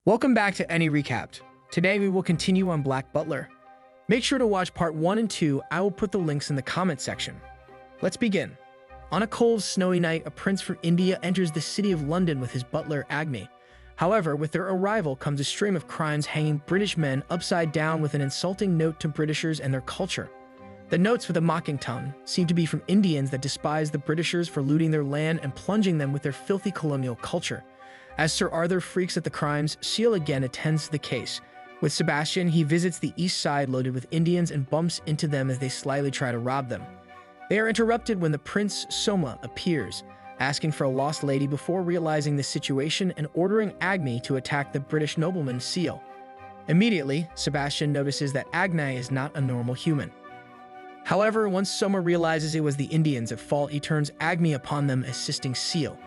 Welcome back to Any Recapped. Today we will continue on Black Butler. Make sure to watch part 1 and 2. I will put the links in the comment section. Let's begin. On a cold, snowy night, a prince from India enters the city of London with his butler, Agni. However, with their arrival comes a stream of crimes hanging British men upside down with an insulting note to Britishers and their culture. The notes with a mocking tone seem to be from Indians that despise the Britishers for looting their land and plunging them with their filthy colonial culture. As Sir Arthur freaks at the crimes, Seal again attends to the case. With Sebastian, he visits the east side loaded with Indians and bumps into them as they slyly try to rob them. They are interrupted when the Prince Soma appears, asking for a lost lady before realizing the situation and ordering Agni to attack the British nobleman Seal. Immediately, Sebastian notices that Agni is not a normal human. However, once Soma realizes it was the Indians at fault, he turns Agni upon them, assisting Seal.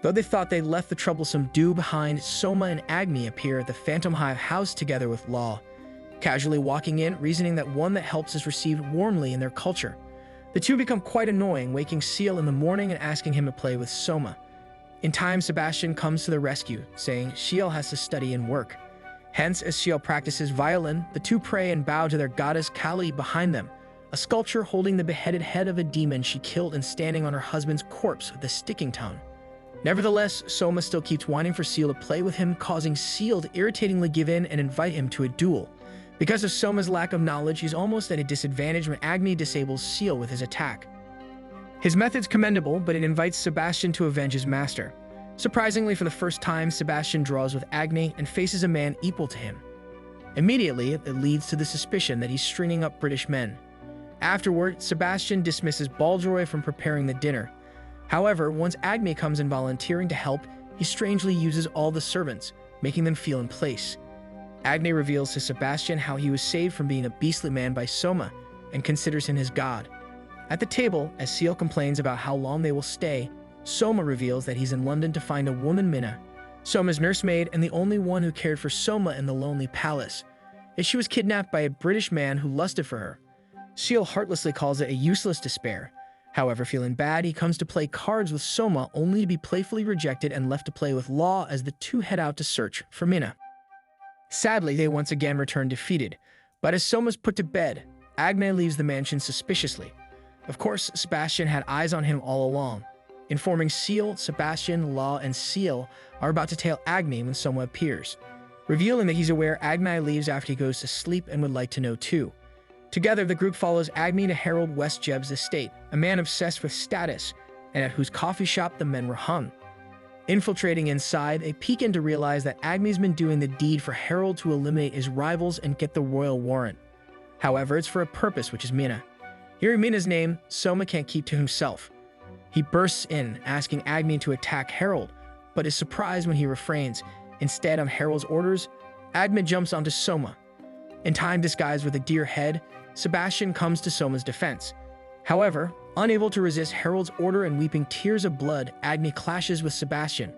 Though they thought they left the troublesome do behind, Soma and Agni appear at the Phantom Hive house together with Law, casually walking in, reasoning that one that helps is received warmly in their culture. The two become quite annoying, waking Seal in the morning and asking him to play with Soma. In time, Sebastian comes to the rescue, saying Seal has to study and work. Hence, as Seal practices violin, the two pray and bow to their goddess Kali behind them, a sculpture holding the beheaded head of a demon she killed and standing on her husband's corpse with a sticking tone. Nevertheless, Soma still keeps wanting for Seal to play with him, causing Seal to irritatingly give in and invite him to a duel. Because of Soma's lack of knowledge, he's almost at a disadvantage when Agni disables Seal with his attack. His method's commendable, but it invites Sebastian to avenge his master. Surprisingly, for the first time, Sebastian draws with Agni and faces a man equal to him. Immediately, it leads to the suspicion that he's stringing up British men. Afterward, Sebastian dismisses Baldroy from preparing the dinner. However, once Agni comes in volunteering to help, he strangely uses all the servants, making them feel in place. Agni reveals to Sebastian how he was saved from being a beastly man by Soma and considers him his god. At the table, as Seal complains about how long they will stay, Soma reveals that he's in London to find a woman, Minna, Soma's nursemaid and the only one who cared for Soma in the lonely palace. Yet she was kidnapped by a British man who lusted for her. Seal heartlessly calls it a useless despair. However, feeling bad, he comes to play cards with Soma only to be playfully rejected and left to play with Law as the two head out to search for Minna. Sadly, they once again return defeated, but as Soma's put to bed, Agni leaves the mansion suspiciously. Of course, Sebastian had eyes on him all along. Informing Seal, Sebastian, Law, and Seal are about to tail Agni when Soma appears, revealing that he's aware Agni leaves after he goes to sleep and would like to know too. Together, the group follows Agni to Harold Westjeb's estate, a man obsessed with status, and at whose coffee shop the men were hung. Infiltrating inside, they peek in to realize that Agni's been doing the deed for Harold to eliminate his rivals and get the royal warrant. However, it's for a purpose, which is Minna. Hearing Minna's name, Soma can't keep to himself. He bursts in, asking Agni to attack Harold, but is surprised when he refrains. Instead, on Harold's orders, Agni jumps onto Soma. In time disguised with a deer head, Sebastian comes to Soma's defense. However, unable to resist Harold's order and weeping tears of blood, Agni clashes with Sebastian.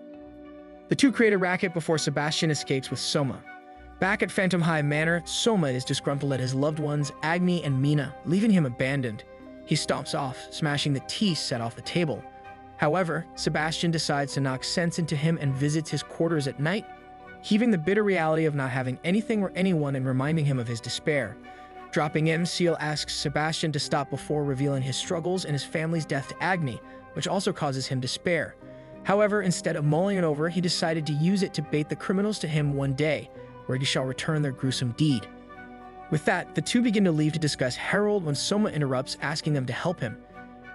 The two create a racket before Sebastian escapes with Soma. Back at Phantom Hive Manor, Soma is disgruntled at his loved ones, Agni and Minna, leaving him abandoned. He stomps off, smashing the tea set off the table. However, Sebastian decides to knock sense into him and visits his quarters at night, heaving the bitter reality of not having anything or anyone and reminding him of his despair. Dropping in, Seal asks Sebastian to stop before revealing his struggles and his family's death to Agni, which also causes him despair. However, instead of mulling it over, he decided to use it to bait the criminals to him one day, where he shall return their gruesome deed. With that, the two begin to leave to discuss Harold when Soma interrupts, asking them to help him.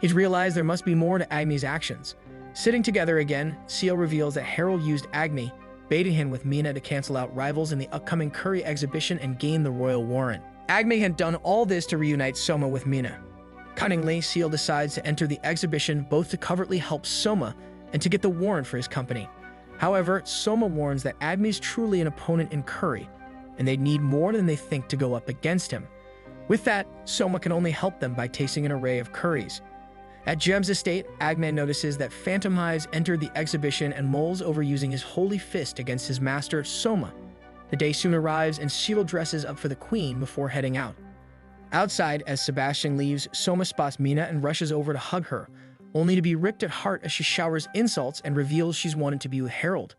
He's realized there must be more to Agni's actions. Sitting together again, Seal reveals that Harold used Agni, baiting him with Minna to cancel out rivals in the upcoming curry exhibition and gain the royal warrant. Agni had done all this to reunite Soma with Minna. Cunningly, Seal decides to enter the exhibition both to covertly help Soma and to get the warrant for his company. However, Soma warns that Agni's truly an opponent in curry, and they'd need more than they think to go up against him. With that, Soma can only help them by tasting an array of curries. At Jem's estate, Agni notices that Phantom Hives entered the exhibition and mulls over using his holy fist against his master, Soma. The day soon arrives and Seal dresses up for the queen before heading out. Outside, as Sebastian leaves, Soma spots Minna and rushes over to hug her, only to be ripped at heart as she showers insults and reveals she's wanted to be with Harold.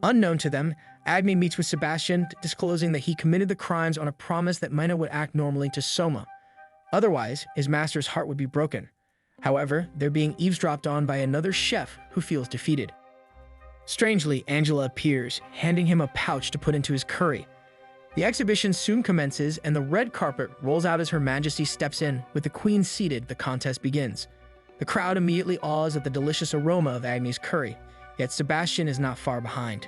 Unknown to them, Agni meets with Sebastian, disclosing that he committed the crimes on a promise that Mina would act normally to Soma. Otherwise, his master's heart would be broken. However, they're being eavesdropped on by another chef who feels defeated. Strangely, Angela appears, handing him a pouch to put into his curry. The exhibition soon commences, and the red carpet rolls out as Her Majesty steps in. With the Queen seated, the contest begins. The crowd immediately awes at the delicious aroma of Agni's curry, yet Sebastian is not far behind.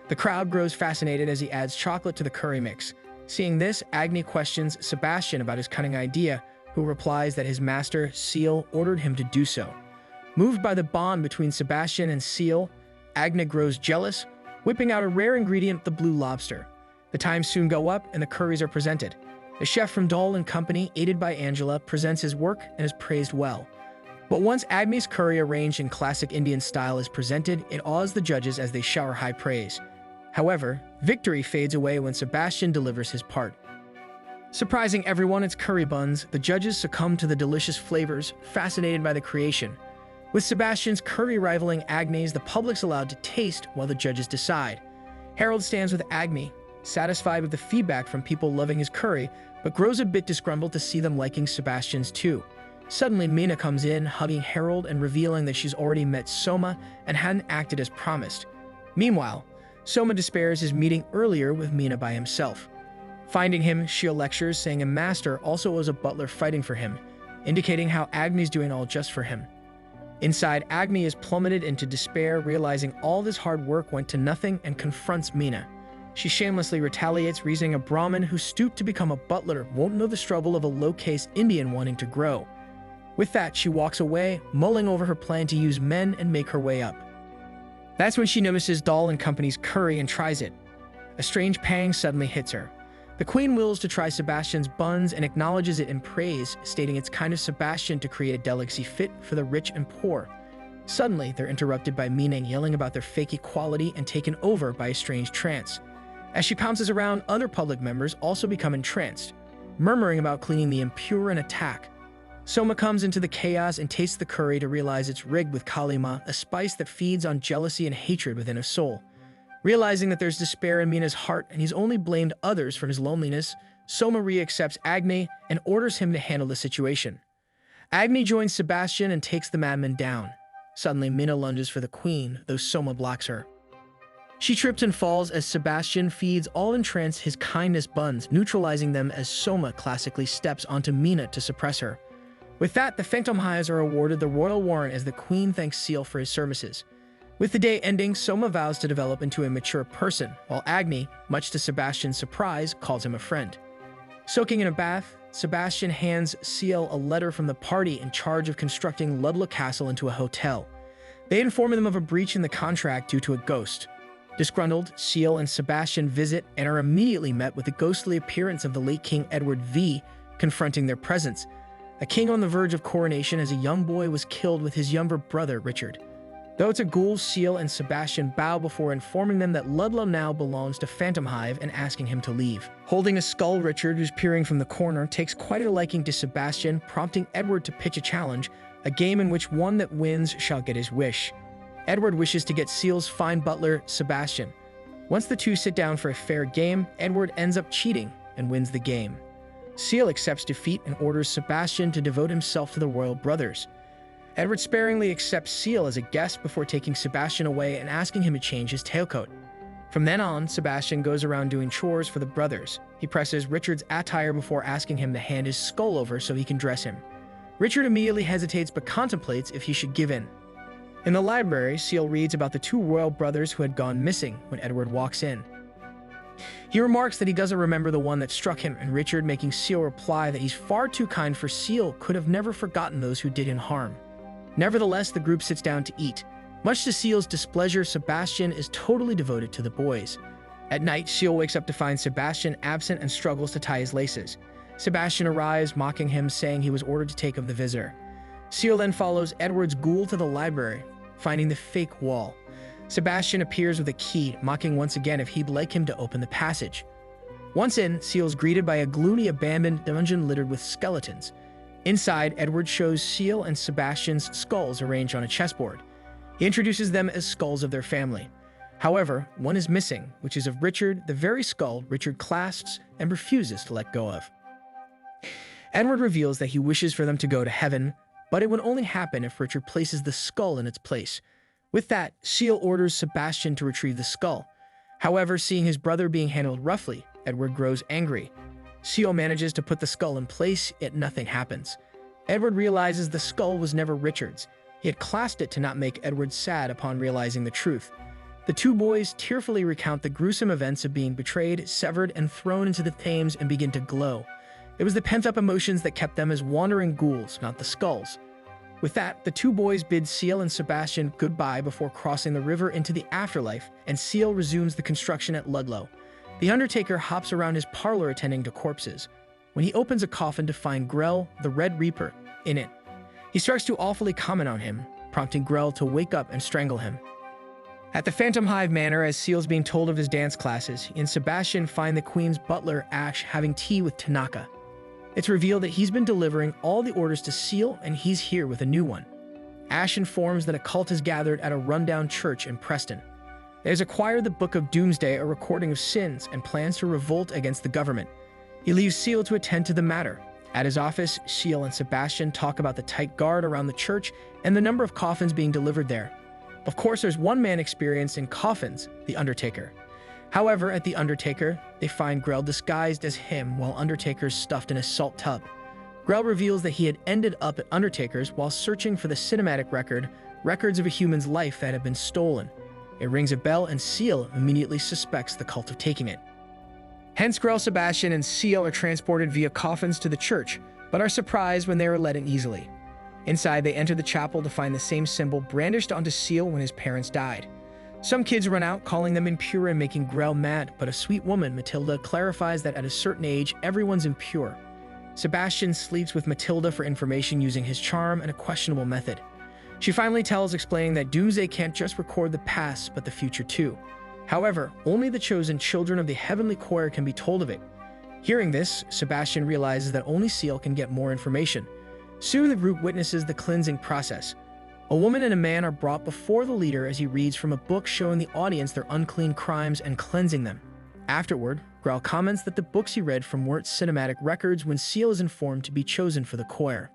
The crowd grows fascinated as he adds chocolate to the curry mix. Seeing this, Agni questions Sebastian about his cunning idea, who replies that his master, Seal, ordered him to do so. Moved by the bond between Sebastian and Seal, Agni grows jealous, whipping out a rare ingredient, the blue lobster. The times soon go up and the curries are presented. The chef from Dahl and Company, aided by Angela, presents his work and is praised well. But once Agni's curry, arranged in classic Indian style, is presented, it awes the judges as they shower high praise. However, victory fades away when Sebastian delivers his part. Surprising everyone, it's curry buns. The judges succumb to the delicious flavors, fascinated by the creation. With Sebastian's curry rivaling Agni's, the public's allowed to taste while the judges decide. Harold stands with Agni, satisfied with the feedback from people loving his curry, but grows a bit disgruntled to see them liking Sebastian's too. Suddenly, Mina comes in, hugging Harold and revealing that she's already met Soma and hadn't acted as promised. Meanwhile, Soma despairs his meeting earlier with Mina by himself. Finding him, Shiel lectures, saying a master also owes a butler fighting for him, indicating how Agni's doing all just for him. Inside, Agni is plummeted into despair, realizing all this hard work went to nothing, and confronts Mina. She shamelessly retaliates, reasoning a Brahmin who stooped to become a butler won't know the struggle of a low-caste Indian wanting to grow. With that, she walks away, mulling over her plan to use men and make her way up. That's when she notices Dahl and Company's curry and tries it. A strange pang suddenly hits her. The Queen wills to try Sebastian's buns and acknowledges it in praise, stating it's kind of Sebastian to create a delicacy fit for the rich and poor. Suddenly, they're interrupted by Mina yelling about their fake equality and taken over by a strange trance. As she pounces around, other public members also become entranced, murmuring about cleaning the impure and attack. Soma comes into the chaos and tastes the curry to realize it's rigged with kalima, a spice that feeds on jealousy and hatred within a soul. Realizing that there's despair in Mina's heart and he's only blamed others for his loneliness, Soma accepts Agni and orders him to handle the situation. Agni joins Sebastian and takes the madman down. Suddenly, Mina lunges for the Queen, though Soma blocks her. She trips and falls as Sebastian feeds all entranced his kindness buns, neutralizing them as Soma classically steps onto Mina to suppress her. With that, the Phantom Highs are awarded the royal warrant as the Queen thanks Seal for his services. With the day ending, Soma vows to develop into a mature person, while Agni, much to Sebastian's surprise, calls him a friend. Soaking in a bath, Sebastian hands Seal a letter from the party in charge of constructing Ludlow Castle into a hotel. They inform them of a breach in the contract due to a ghost. Disgruntled, Seal and Sebastian visit and are immediately met with the ghostly appearance of the late King Edward V, confronting their presence. A king on the verge of coronation as a young boy was killed with his younger brother, Richard. Though it's a ghoul, Seal and Sebastian bow before informing them that Ludlow now belongs to Phantom Hive and asking him to leave. Holding a skull, Richard, who's peering from the corner, takes quite a liking to Sebastian, prompting Edward to pitch a challenge, a game in which one that wins shall get his wish. Edward wishes to get Seal's fine butler, Sebastian. Once the two sit down for a fair game, Edward ends up cheating and wins the game. Seal accepts defeat and orders Sebastian to devote himself to the royal brothers. Edward sparingly accepts Seal as a guest before taking Sebastian away and asking him to change his tailcoat. From then on, Sebastian goes around doing chores for the brothers. He presses Richard's attire before asking him to hand his skull over so he can dress him. Richard immediately hesitates but contemplates if he should give in. In the library, Seal reads about the two royal brothers who had gone missing when Edward walks in. He remarks that he doesn't remember the one that struck him, and Richard, making Seal reply that he's far too kind for Seal, could have never forgotten those who did him harm. Nevertheless, the group sits down to eat. Much to Seal's displeasure, Sebastian is totally devoted to the boys. At night, Seal wakes up to find Sebastian absent and struggles to tie his laces. Sebastian arrives, mocking him, saying he was ordered to take of the visitor. Seal then follows Edward's ghoul to the library, finding the fake wall. Sebastian appears with a key, mocking once again if he'd like him to open the passage. Once in, Seal's greeted by a gloomy, abandoned dungeon littered with skeletons. Inside, Edward shows Seal and Sebastian's skulls arranged on a chessboard. He introduces them as skulls of their family. However, one is missing, which is of Richard, the very skull Richard clasps and refuses to let go of. Edward reveals that he wishes for them to go to heaven, but it would only happen if Richard places the skull in its place. With that, Seal orders Sebastian to retrieve the skull. However, seeing his brother being handled roughly, Edward grows angry. Seal manages to put the skull in place, yet nothing happens. Edward realizes the skull was never Richard's. He had clasped it to not make Edward sad upon realizing the truth. The two boys tearfully recount the gruesome events of being betrayed, severed, and thrown into the Thames and begin to glow. It was the pent-up emotions that kept them as wandering ghouls, not the skulls. With that, the two boys bid Seal and Sebastian goodbye before crossing the river into the afterlife, and Seal resumes the construction at Ludlow. The undertaker hops around his parlor attending to corpses, when he opens a coffin to find Grell, the Red Reaper, in it. He starts to awfully comment on him, prompting Grell to wake up and strangle him. At the Phantom Hive Manor, as Seal's being told of his dance classes, he and Sebastian find the Queen's butler, Ash, having tea with Tanaka. It's revealed that he's been delivering all the orders to Seal, and he's here with a new one. Ash informs that a cult is gathered at a rundown church in Preston. They has acquired the Book of Doomsday, a recording of sins, and plans to revolt against the government. He leaves Seal to attend to the matter. At his office, Seal and Sebastian talk about the tight guard around the church and the number of coffins being delivered there. Of course, there's one man experienced in coffins, the Undertaker. However, at the Undertaker, they find Grell disguised as him while Undertaker's stuffed in a salt tub. Grell reveals that he had ended up at Undertaker's while searching for the cinematic records of a human's life that had been stolen. It rings a bell and Seal immediately suspects the cult of taking it. Hence, Grell, Sebastian, and Seal are transported via coffins to the church, but are surprised when they are let in easily. Inside, they enter the chapel to find the same symbol brandished onto Seal when his parents died. Some kids run out, calling them impure and making Grell mad, but a sweet woman, Matilda, clarifies that at a certain age, everyone's impure. Sebastian sleeps with Matilda for information using his charm and a questionable method. She finally tells, explaining that Doomsday can't just record the past, but the future too. However, only the chosen children of the Heavenly Choir can be told of it. Hearing this, Sebastian realizes that only Seal can get more information. Soon the group witnesses the cleansing process. A woman and a man are brought before the leader as he reads from a book showing the audience their unclean crimes and cleansing them. Afterward, Grell comments that the books he read from weren't cinematic records when Seal is informed to be chosen for the choir.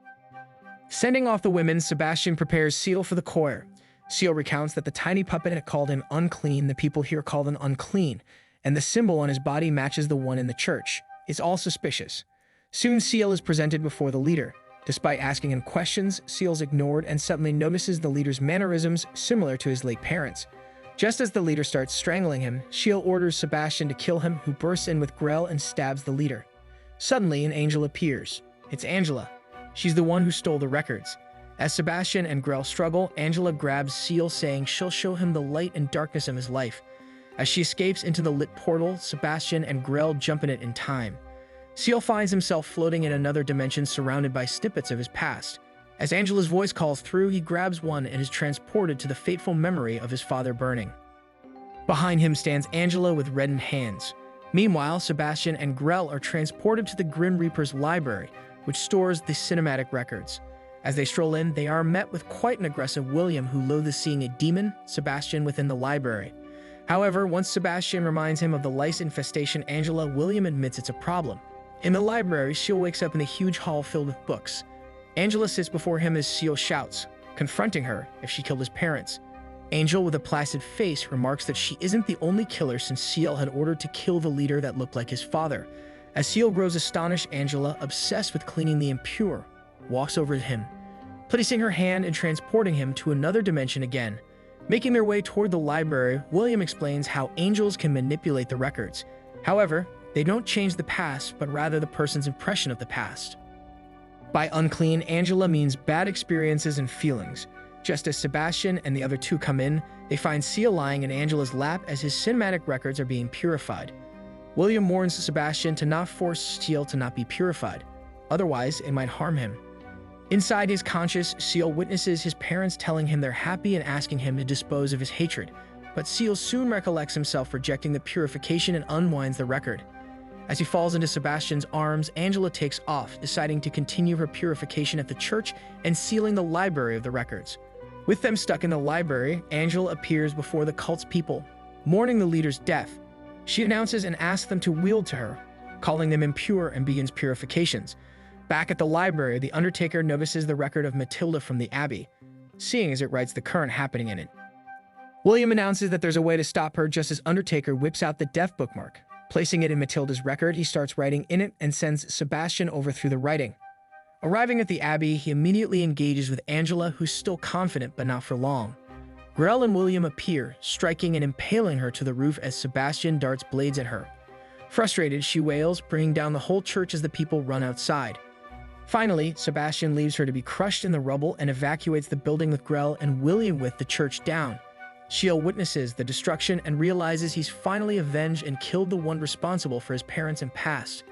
Sending off the women, Sebastian prepares Seal for the choir. Seal recounts that the tiny puppet had called him unclean, the people here called him unclean, and the symbol on his body matches the one in the church. It's all suspicious. Soon Seal is presented before the leader. Despite asking him questions, Seal's ignored and suddenly notices the leader's mannerisms similar to his late parents. Just as the leader starts strangling him, Seal orders Sebastian to kill him, who bursts in with Grell and stabs the leader. Suddenly, an angel appears. It's Angela. She's the one who stole the records. As Sebastian and Grell struggle, Angela grabs Seal, saying she'll show him the light and darkness of his life. As she escapes into the lit portal, Sebastian and Grell jump in it in time. Seal finds himself floating in another dimension surrounded by snippets of his past. As Angela's voice calls through, he grabs one and is transported to the fateful memory of his father burning. Behind him stands Angela with reddened hands. Meanwhile, Sebastian and Grell are transported to the Grim Reaper's library, which stores the cinematic records. As they stroll in, they are met with quite an aggressive William, who loathes seeing a demon, Sebastian, within the library. However, once Sebastian reminds him of the lice infestation Angela, William admits it's a problem. In the library, Seal wakes up in a huge hall filled with books. Angela sits before him as Seal shouts, confronting her if she killed his parents. Angel, with a placid face, remarks that she isn't the only killer, since Seal had ordered to kill the leader that looked like his father. As Seal grows astonished, Angela, obsessed with cleaning the impure, walks over to him, placing her hand and transporting him to another dimension again. Making their way toward the library, William explains how angels can manipulate the records. However, they don't change the past, but rather the person's impression of the past. By unclean, Angela means bad experiences and feelings. Just as Sebastian and the other two come in, they find Seal lying in Angela's lap as his cinematic records are being purified. William warns Sebastian to not force Seal to not be purified, otherwise it might harm him. Inside his conscious, Seal witnesses his parents telling him they're happy and asking him to dispose of his hatred, but Seal soon recollects himself rejecting the purification and unwinds the record. As he falls into Sebastian's arms, Angela takes off, deciding to continue her purification at the church and sealing the library of the records. With them stuck in the library, Angela appears before the cult's people. Mourning the leader's death, she announces and asks them to wield to her, calling them impure, and begins purifications. Back at the library, the Undertaker notices the record of Matilda from the Abbey, seeing as it writes the current happening in it. William announces that there's a way to stop her just as Undertaker whips out the death bookmark. Placing it in Matilda's record, he starts writing in it and sends Sebastian over through the writing. Arriving at the Abbey, he immediately engages with Angela, who's still confident but not for long. Grell and William appear, striking and impaling her to the roof as Sebastian darts blades at her. Frustrated, she wails, bringing down the whole church as the people run outside. Finally, Sebastian leaves her to be crushed in the rubble and evacuates the building with Grell and William with the church down. Ciel witnesses the destruction and realizes he's finally avenged and killed the one responsible for his parents and past.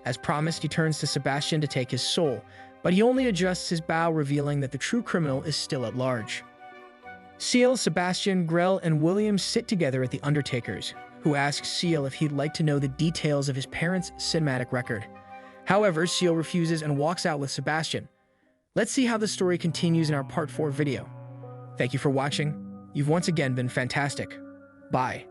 As promised, he turns to Sebastian to take his soul, but he only adjusts his bow, revealing that the true criminal is still at large. Ciel, Sebastian, Grell, and William sit together at the Undertaker's, who asks Ciel if he'd like to know the details of his parents' cinematic record. However, Ciel refuses and walks out with Sebastian. Let's see how the story continues in our Part 4 video. Thank you for watching. You've once again been fantastic. Bye.